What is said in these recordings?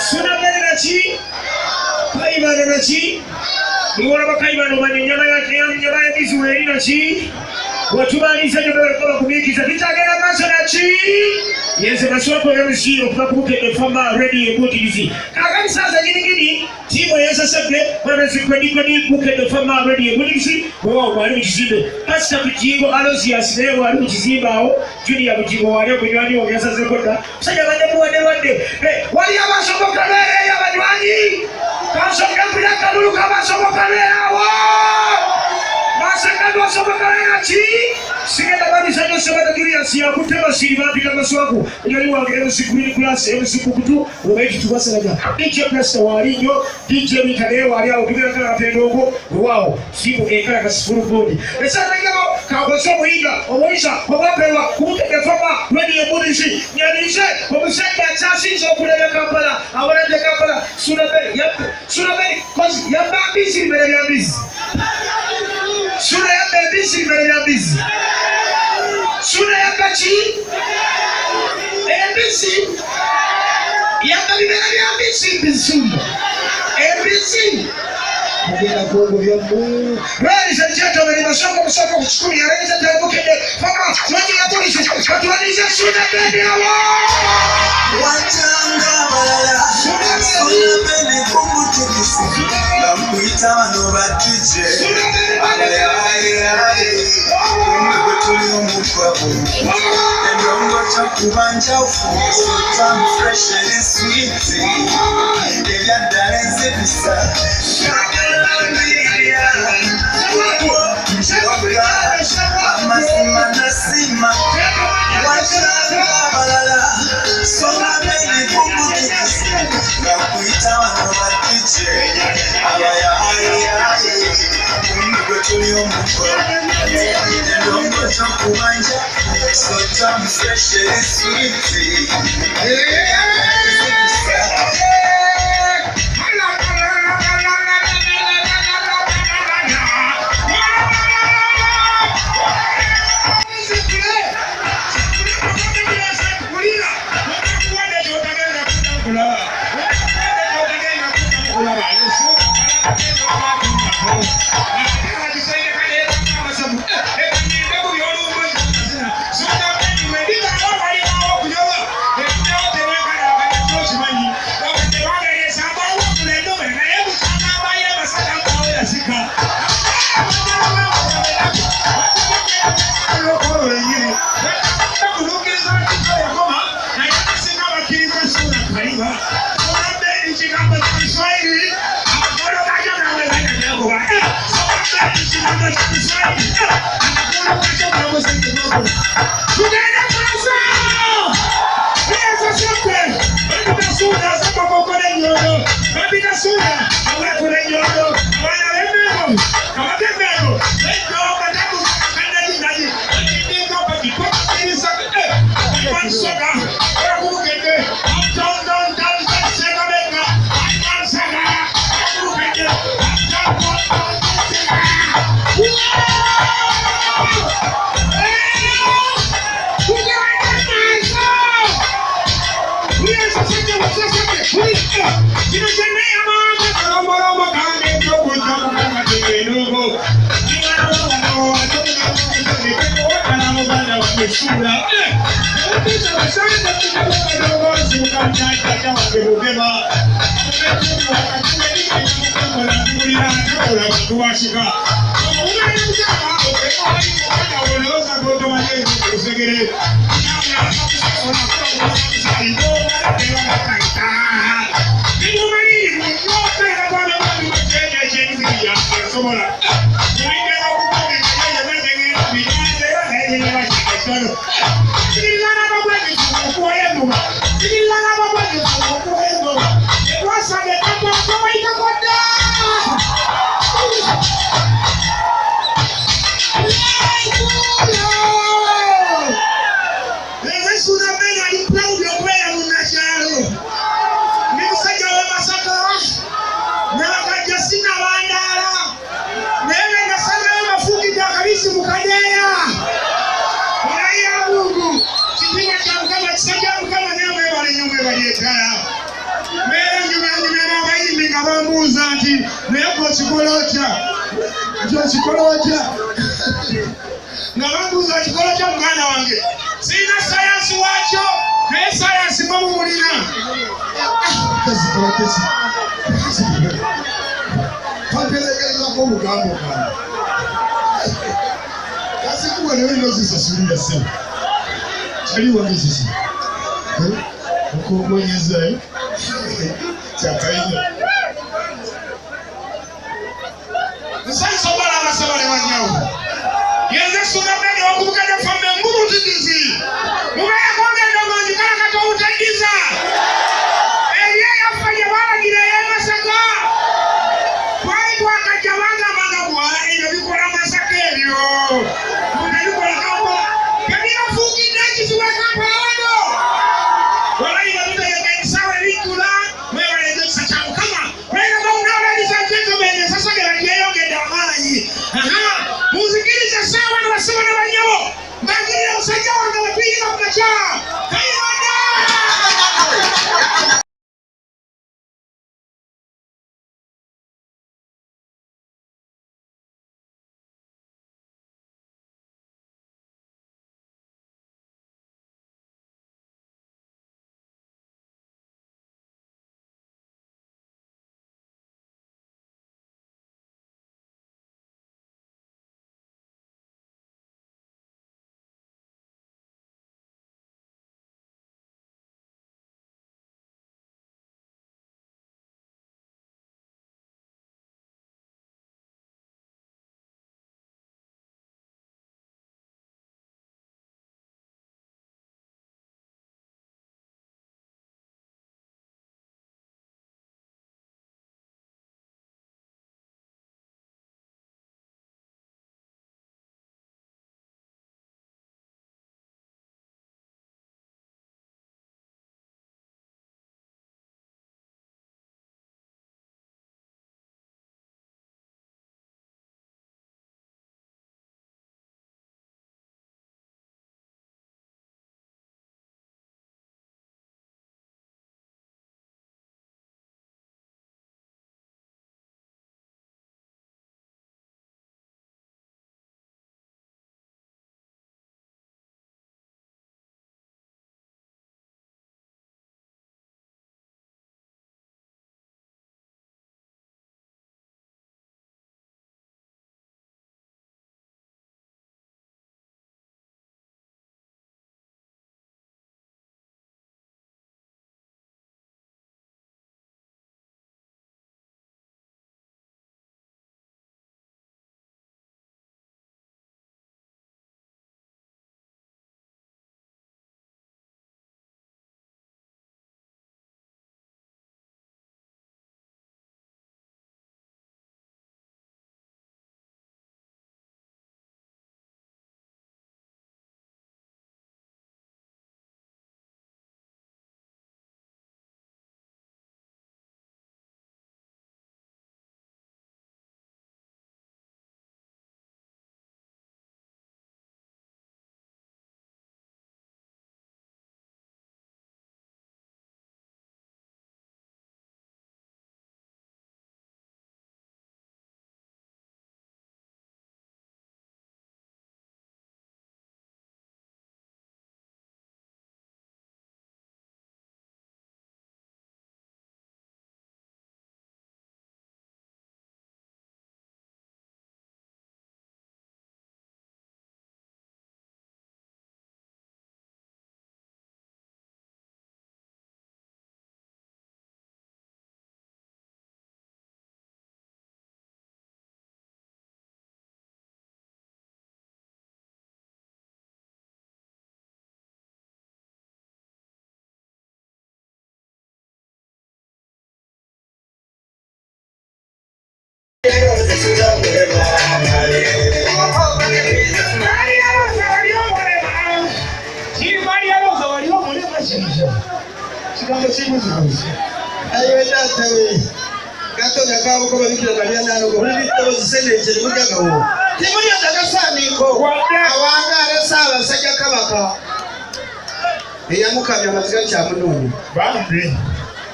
Suna bene nachi. Kaibano nachi. Iwala bakaibano manye nyama ya bizuwe nachi. Watubaliza nyobekola kubikiza kitagera maso nachi. Yenze masoko ya mshiro kubakuke fama ready ebutizi. Kakani sasa gini timu yesa seble wabezi kwedi buke fama ready ebutizi. Wao wali mkizibe. Pastor Bugingo alozi asilewa wali mkiziba hao. Junior Bugingo wali kunywani wongeza sekota. Sasa wade. Wali abasoboka lele ya badwani. Kasoka bila kalulu kama soboka lele hawa. Masaka dua soboka lele nachi. Sigeda bani sanyo soboka dunia siya kutema siriba bila maswaku. Yali wangere sikuri klase siku kutu umeji tubasa laga. DJ Pastor walinyo DJ Mikale wali au kibira kana pendogo wao simu ekala kasifuru bodi. Esa ngabo kaboso muinga owisha obapewa kumutega fama ready ebudisi nyanishe omuseka chasi zo kulele Kampala awaraje Kampala Surabe kozi yambabisi mbele ya bizi Sura ya bebisi mbele ya bizi Sura ya bachi ebisi yambabi mbele ya bizi bisumba ebisi Mugenda kuongo ya Mungu. Ladies and gentlemen, masoko kuchukua ladies and gentlemen, fama watu ya polisi watu waniza suna bende hawa wachanga balala suna bende kumbutikisi na mwita wano batije Tuli umukwabu Ndongo chakubanja ufuso Tam fresh and sweet Delia dareze bisa Amasima nasima Wachanga balala Sona beni kumbutikisi Na kuita wano batije Tuli umukwabu Ndongo chakubanja So tam fresh and sweet nga bambuuza nti naye gwekikola otya gyekikola otya nga bambuuza kikola otya muganda wange sirina sayansi wakyo naye sayansi mamumulina kazikolatesi kamperegerezako omugambo gwange kasikuwa naye nozisasulira sebo kyaliwagezisi okogonyeza kyakaina nsaisobola abasabale banyawo yenze sunamene wakubukanya fambe mbubutigizi mubeya kwogenda manji kala kati obutagiza eriye yafanye balagira yemasaka twaitwakajja bangabanga bwala ebyo bikola masaka ebyo mubibikola kambo kebirafuukidde ekizibu ekampalado walaira bitegegensawe bijjula webalegekisa kya mukama wenabaunawulaliza ntetomene sasagera gyeyongedde amaanyi muzikirize sawa nabasiba nabanyabo mbagirira musajja wange wetuyinga kumakya kayibanda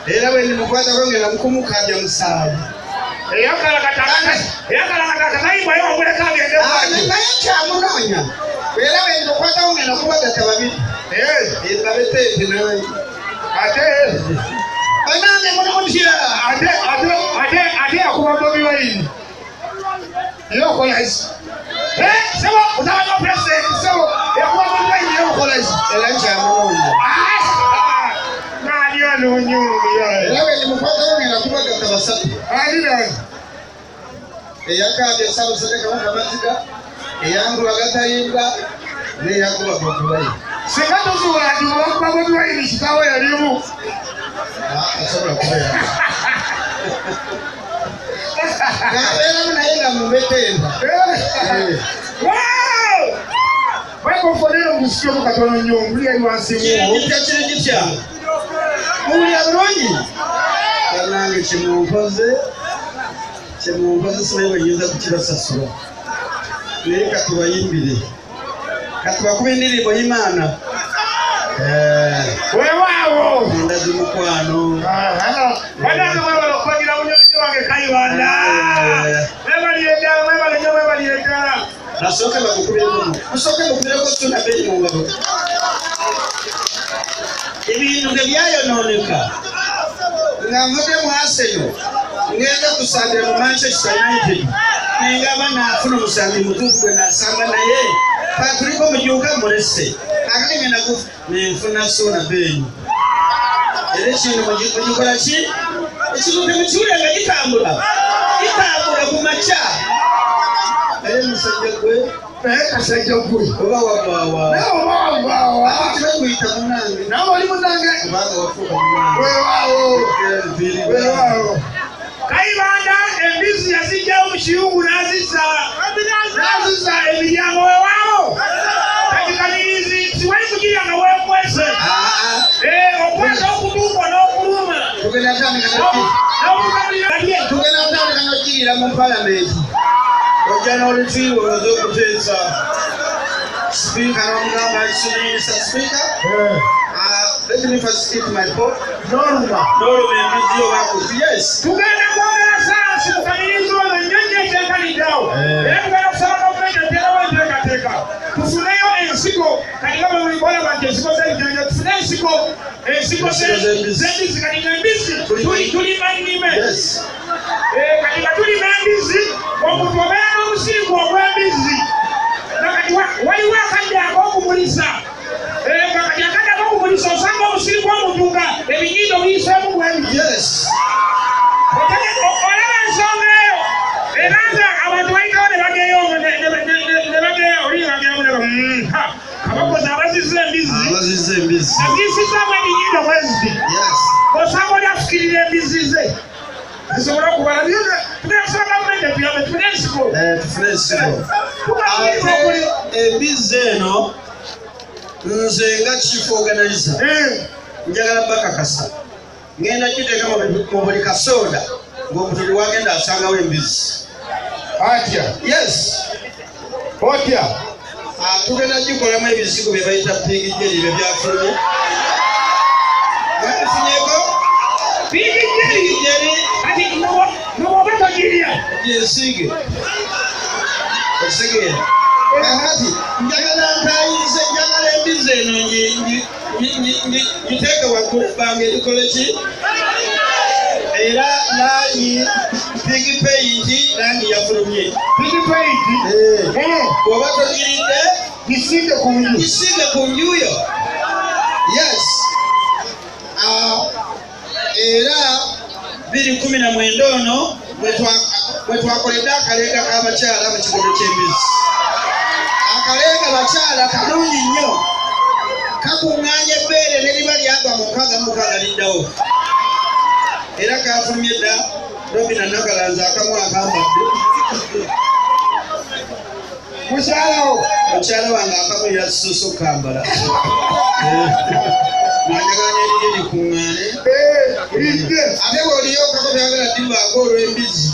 era bwe ndimukwata kwengera mukumukanja musaayi eyakalakata nayimbwa yowaguleka agende naye kyamunoonya era bwe ndimukwata kwengera kubagata babiri babeteete naye ate banange munomutya ate yakuba Bobi Wine yokolaki sebo utabanya president sebo yakuba Bobi Wine yokolaki era kyamunoonya nani anonyuya era bwe ndimukwata kwengera kubagata basatu eyakabya Ssaabasajja Kabaka Maziga eyangula Gatayimba neyakuba Bobi Wine singa tozuula nti mubakuba Bobi Wine kitawe yalimu asobola kubeera ngabeeramu naye nga mubetenda wekofonera omusikyomu katono nnyo mbuli eri wansi kiri kitya muwulira bulungi kanange kyemunkoze simanyi bwe nyinza kukibasasula naye katubayimbire katubakube endirimbo y'Imana weewaawo ndazi mukwano banange mwebala okubagira munyonyi wange Kayibanda mwebaliedda nasooke bakukubireko musooke mukubireko Ssuuna Bey mu ngabo ebintu nga byayonooneka nga nvudde mu Arsenal ngenda kusambira mu Manchester United nengamba naafuna omusambi mutuufu gwe nasamba naye patuliko mujuuka mulese akati ngenda nenfuna Ssuuna Bey era ekintu mugikola ki ekintu temukiwulira nga gitambula ku makya naye musajja gwe kasajja gwe oba wagwawa ati bakuyita munange nawe oli munange kubanga wafuuka munange weewaawo Kayibanda embizi yazijjawo mu kiyungu n'azizza emiryango weewaawo kati kalirizi siwali kugirya nga weekwese okwesa okutuukwa n'okuluma tugenda tandika nogirira mu palamenti ojja n'olukiiwe oze okuteesa sipiika n'omugamba kisinisa sipiika let me first eat my pork n'oluma embizi obakuti yes tugenda kwogera sayansi mu kalirizi ono nnyonyi ekyenkaliddawo era tugenda kusaba gavumenti aterawo enteekateeka tufuneyo ensigo kati nga bwe mulikola nti ensigo z'ebijanja tufune ensigo z'embizi kati ng'embizi tulima nnime kati nga tulima embizi omuntu obeera n'omusingo ogw'embizi nakati waliwo akadde ak'okumulisa nga kati akadde ak'okumulisa osanga omusingo omuntu nga ebinyindo biyiseemu bwembi olaba ensonga eyo era nga abantu bayitawo ne bageyo kabakozi abazizza embizi aziyisizaamu ebinyindo bweziti osanga oli afukirira embizi ze zisobola okubala tugekusaba gavumenti etuyambe tufune ensigo embizi eno nze nga chief organizer njagala bakakasa ngenda kiteeka mu buli kasoda ng'omutuli wagenda asangawo embizi atya yes otya tugenda gikolamu ebizigo bye bayita pigijeri bye byafulumye babifunyeko pigijeri kati nowoba togirya gyesiige okisegeera kakati njagala ntayize njagala embizi eno ngiteeke waggulu ebbanga erikole ki era langi pigi peyinti langi yafulumye oba togiridde gisinde ku njuyo yes era 2019 ono bwe twakoledde akaleega k'abakyala mu kigogo ky'embizi akaleega bakyala kalungi nnyo kakuŋŋaanya ebbeere n'eriba lyagwa mu 66 liddawo era kafulumye dda Robina Nakalanza akamu akambadde mukyala wange akamu yasusse okukambala nanjagala n'eriri likuŋŋaane ate bw'oliyo okako byagala ddibaako olw'embizi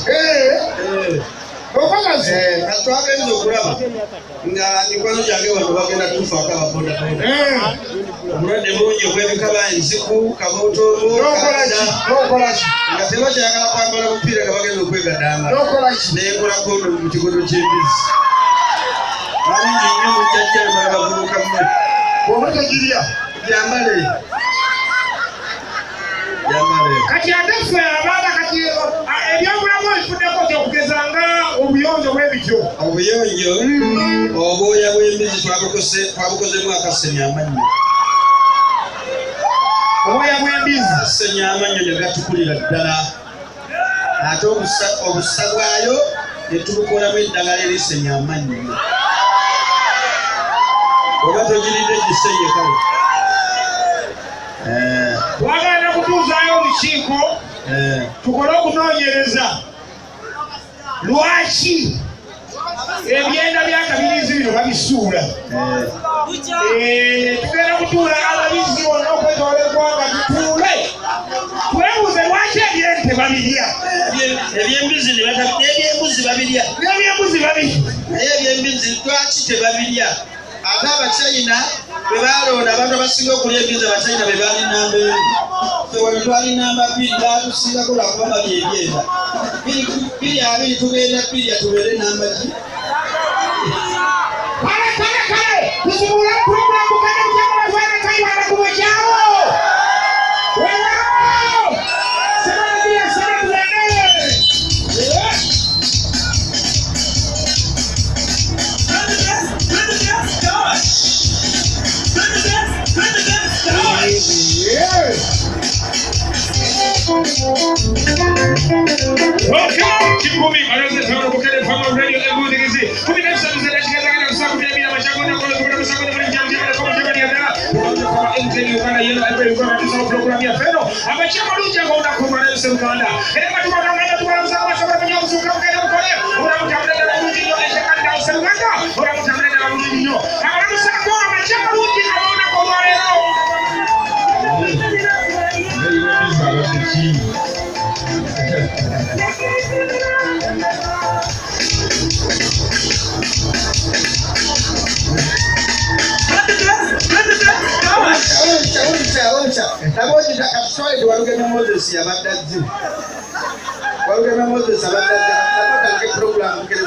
Okolazi. Katwagenza okulaba nga mikwano gyange wano bagenda tufaako ababodaboda. Obulwadde bungi obw'ebikaba enziku, kabootoolo, N'okolaki. nga tebakyagala kwambala bupiira nga bagenda okwegadanga. Neekola kondomu mu kigodo ky'embizzi. Balungi nnyo mujjajja bemala bavubuka mmwe. Bw'oba tegirya. Gyambale. Kati ate ffe abaana kati ebyobulamu ebifuddeko kyokugeza nga obuyonjo bw'ebityo. Obuyonjo obwoya bw'embizi twabukozemu akasenya amannyo. Obwoya bw'embizi Asenya amannyo ne gatukulira ddala. Ate obusa bwayo ne tubukolamu eddagala erisenya amannyo. Oba togiridde gisenye kale. twagenda kutuuzaayo olukiiko tukole okunoonyereza lwaki ebyenda bya kabirizi bino babisuula. Tugenda kutuula ababizi bonna okwetoola eggwanga tutuule twebuuze lwaki ebyente babirya. Ebyembuzi babirya. N'ebyembuzi babirya. Naye ebyembuzi lwaki tebabirya? Ate Abachina bwe balonda abantu abasinga okulya embizi Abachina be baali namba emu. Ffe wano twali namba 2 baatusiingako lwakuba balya ebyenda. 2 tugenda 2 tubeere namba ki? Kale tuzibuula pulogulaamu kane mukyamulafaana Kayibanda ku bwekyalo. Weewaawo sebanagiya sebatuwende. Welcome to Kumi Baraza Tower Bukere Farm Radio and Budigizi. Kumi Nasa is the Legislative and Sakubia Machagona, Sakuna, Uganda, yellow and very good program. Fellow, I'm a Chamaluja Gona Kumara Uganda. Nabonye akaswali walugema Moses yabaddazi. Walugema Moses abaddazi. Abaddazi program kele.